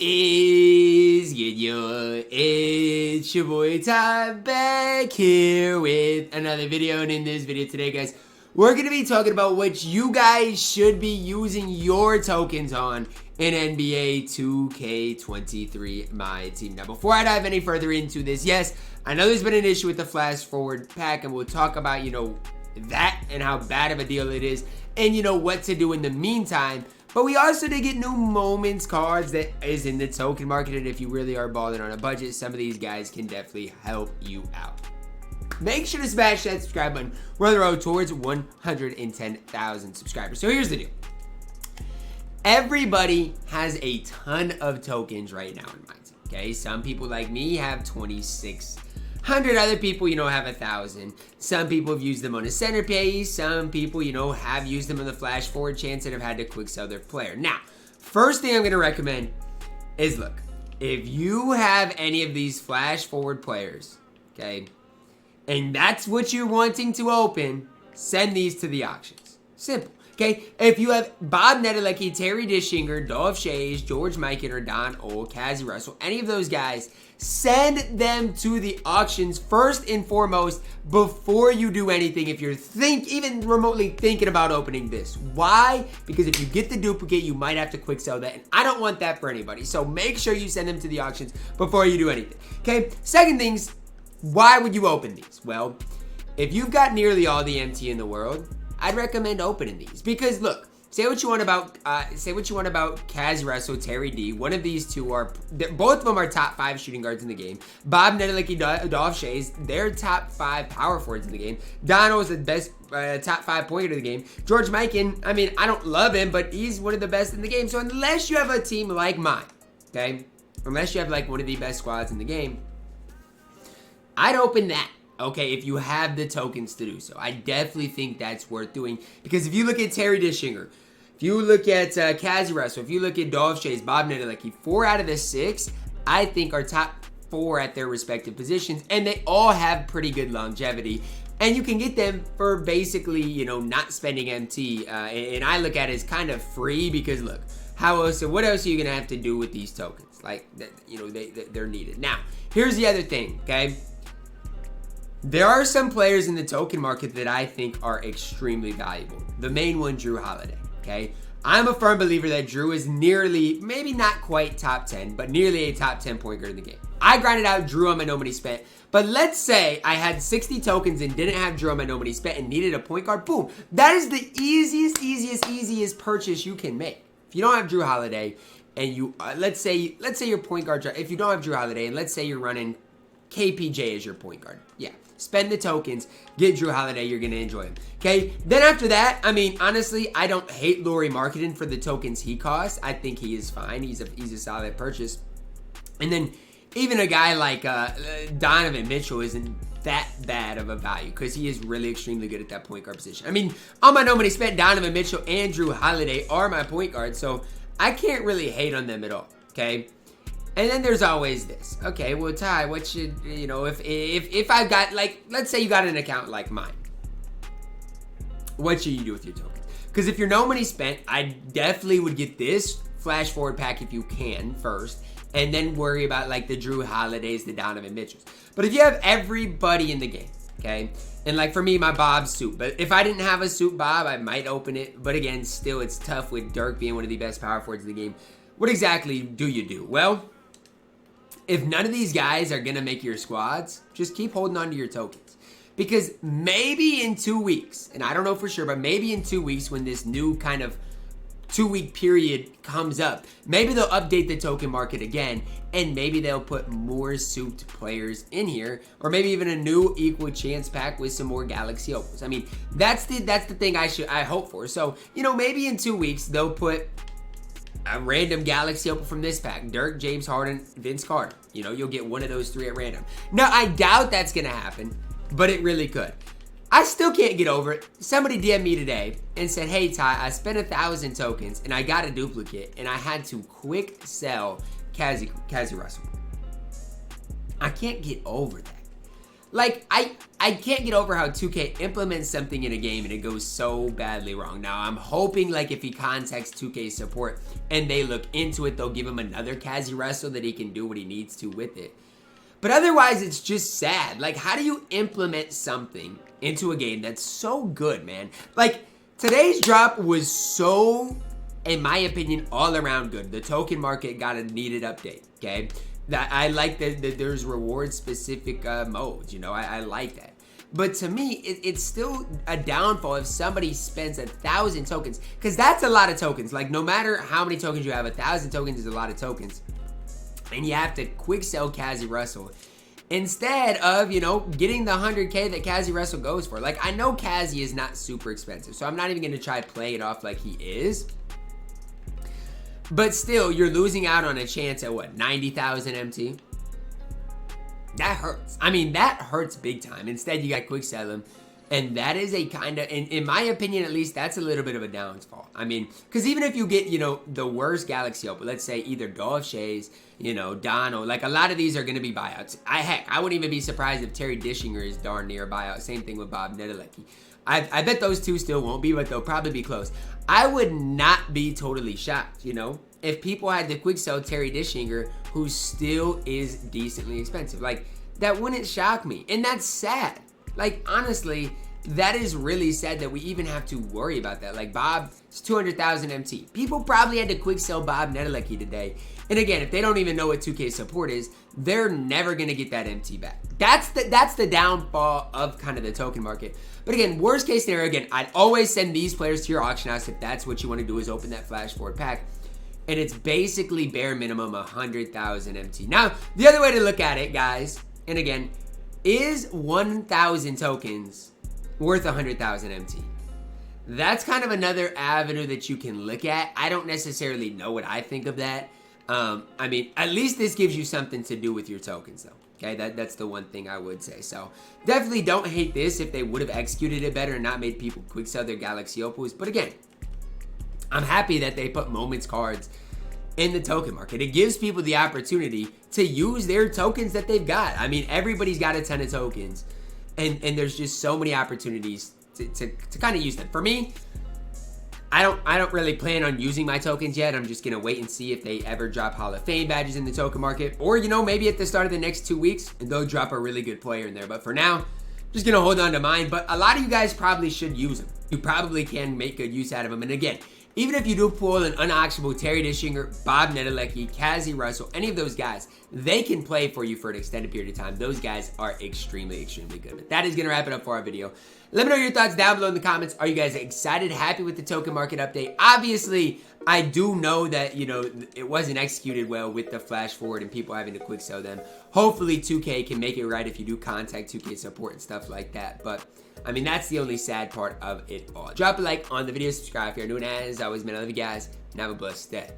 is good, yo? It's your boy Ty back here with another video, and in this video today, guys, we're going to be talking about what you guys should be using your tokens on in NBA 2K23 MyTEAM. Now, before I dive any further into this, yes, I know there's been an issue with the flash forward pack, and we'll talk about, that and how bad of a deal it is, and, what to do in the meantime. But we also did get new moments cards that is in the token market, and if you really are balling on a budget, some of these guys can definitely help you out. Make sure to smash that subscribe button. We're on the road towards 110,000 subscribers. So here's the deal. Everybody has a ton of tokens right now in MyTEAM, okay? Some people like me have 2,600. Other people, have 1,000. Some people have used them on a center piece. Some people, have used them on the flash forward chance and have had to quick sell their player. Now, first thing I'm going to recommend is, look, if you have any of these flash forward players, okay, and that's what you're wanting to open, send these to the auctions. Simple. Okay, if you have Bob Nedelecki, Terry Dishinger, Dov Shays, George McGinnis, or Don Ole, Cassie Russell, any of those guys, send them to the auctions first and foremost before you do anything if you're even remotely thinking about opening this. Why? Because if you get the duplicate, you might have to quick sell that, and I don't want that for anybody. So make sure you send them to the auctions before you do anything. Okay, second things, why would you open these? Well, if you've got nearly all the MT in the world, I'd recommend opening these because look, say what you want about Cassie Russell, Terry D. One of these two both of them are top 5 shooting guards in the game. Bob Nedelecki, Dov Shays, they're top 5 power forwards in the game. Dono is the best top 5 point guard in the game. George McGinnis, I don't love him, but he's one of the best in the game. So unless you have a team like mine, okay, unless you have like one of the best squads in the game, I'd open that. Okay, if you have the tokens to do so. I definitely think that's worth doing because if you look at Terry Dishinger, if you look at Cassie Russell, if you look at Dov Shays, Bob Nedelecki, 4 out of the 6, I think are top 4 at their respective positions, and they all have pretty good longevity. And you can get them for basically, not spending MT. And I look at it as kind of free because look, what else are you gonna have to do with these tokens? Like, they're needed. Now, here's the other thing, okay? There are some players in the token market that I think are extremely valuable. The main one, Jrue Holiday, okay? I'm a firm believer that Jrue is nearly, maybe not quite top 10, but nearly a top 10 point guard in the game. I grinded out Jrue on my no money spent, but let's say I had 60 tokens and didn't have Jrue on my no money spent and needed a point guard. Boom. That is the easiest purchase you can make. If you don't have Jrue Holiday and you, let's say your point guard, if you don't have Jrue Holiday and let's say you're running KPJ as your point guard. Yeah. Spend the tokens, get Jrue Holiday, you're going to enjoy him. Okay? Then after that, honestly, I don't hate Lauri Markkanen for the tokens he costs. I think he is fine. He's a solid purchase. And then even a guy like Donovan Mitchell isn't that bad of a value because he is really extremely good at that point guard position. On my no money spent, Donovan Mitchell and Jrue Holiday are my point guards, so I can't really hate on them at all. Okay? And then there's always this. Okay, well, Ty, what should, if I've got, let's say you got an account like mine. What should you do with your tokens? Because if you're no money spent, I definitely would get this flash forward pack if you can first. And then worry about, the Jrue Holidays, the Donovan Mitchells. But if you have everybody in the game, okay? And, for me, my Bob's suit. But if I didn't have a suit Bob, I might open it. But again, still, it's tough with Dirk being one of the best power forwards in the game. What exactly do you do? Well, if none of these guys are going to make your squads, just keep holding on to your tokens. Because maybe in 2 weeks, and I don't know for sure, but maybe in 2 weeks when this new kind of 2-week period comes up, maybe they'll update the token market again, and maybe they'll put more souped players in here, or maybe even a new equal chance pack with some more Galaxy Opals. That's the thing I hope for. So, maybe in 2 weeks they'll put a random Galaxy Opal from this pack. Dirk, James Harden, Vince Carter. You'll get one of those 3 at random. Now, I doubt that's going to happen, but it really could. I still can't get over it. Somebody DM'd me today and said, hey, Ty, I spent 1,000 tokens and I got a duplicate and I had to quick sell Cassie Russell. I can't get over that. Like, I can't get over how 2K implements something in a game and it goes so badly wrong. Now, I'm hoping, like, if he contacts 2K support and they look into it, they'll give him another Cazzy Russell that he can do what he needs to with it. But otherwise, it's just sad. Like, how do you implement something into a game that's so good, man? Like, today's drop was so, in my opinion, all around good. The token market got a needed update, okay? That I like that there's reward specific modes, you know, I like that. But to me, it's still a downfall if somebody spends 1,000 tokens, because that's a lot of tokens. Like, no matter how many tokens you have, 1,000 tokens is a lot of tokens. And you have to quick sell Cazzy Russell instead of, you know, getting the 100K that Cazzy Russell goes for. Like, I know Cazzy is not super expensive, so I'm not even going to try play it off like he is. But still, you're losing out on a chance at what, 90,000 MT? That hurts. I mean, that hurts big time. Instead, you got quick sell him. And that is a kind of, in my opinion at least, that's a little bit of a downfall. I mean, because even if you get, you know, the worst Galaxy Opal, let's say either Dolph Shays, you know, Dono, like a lot of these are going to be buyouts. Heck, I wouldn't even be surprised if Terry Dishinger is darn near a buyout. Same thing with Bob Nedelecki. I bet those two still won't be, but they'll probably be close. I would not be totally shocked, you know, if people had to quick sell Terry Dishinger, who still is decently expensive. Like, that wouldn't shock me. And that's sad. Like, honestly, that is really sad that we even have to worry about that. Like, Bob is 200,000 MT. People probably had to quick sell Bob Nedelecki today. And again, if they don't even know what 2K support is, they're never going to get that MT back. That's the downfall of kind of the token market. But again, worst case scenario, again, I'd always send these players to your auction house if that's what you want to do, is open that flash forward pack. And it's basically bare minimum 100,000 MT. Now, the other way to look at it, guys, and again, is 1,000 tokens worth 100,000 MT? That's kind of another avenue that you can look at. I don't necessarily know what I think of that. I mean, at least this gives you something to do with your tokens, though. Okay, that's the one thing I would say. So definitely don't hate this if they would have executed it better and not made people quick sell their Galaxy Opals. But again, I'm happy that they put Moments cards in the token market. It gives people the opportunity to use their tokens that they've got. I mean, everybody's got a ton of tokens, and there's just so many opportunities to kind of use them. For me, I don't really plan on using my tokens yet. I'm just gonna wait and see if they ever drop Hall of Fame badges in the token market, or, you know, maybe at the start of the next 2 weeks they'll drop a really good player in there. But for now, just gonna hold on to mine. But a lot of you guys probably should use them. You probably can make good use out of them. And again, even if you do pull an unauctionable Terry Dishinger, Bob Nedelecki, Cazzy Russell, any of those guys, they can play for you for an extended period of time. Those guys are extremely, extremely good. But that is going to wrap it up for our video. Let me know your thoughts down below in the comments. Are you guys excited, happy with the token market update? Obviously, I do know that, you know, it wasn't executed well with the flash forward and people having to quick sell them. Hopefully, 2K can make it right if you do contact 2K support and stuff like that. But I mean, that's the only sad part of it all. Drop a like on the video, subscribe if you're new, and as always, man, I love you guys, and have a blessed day.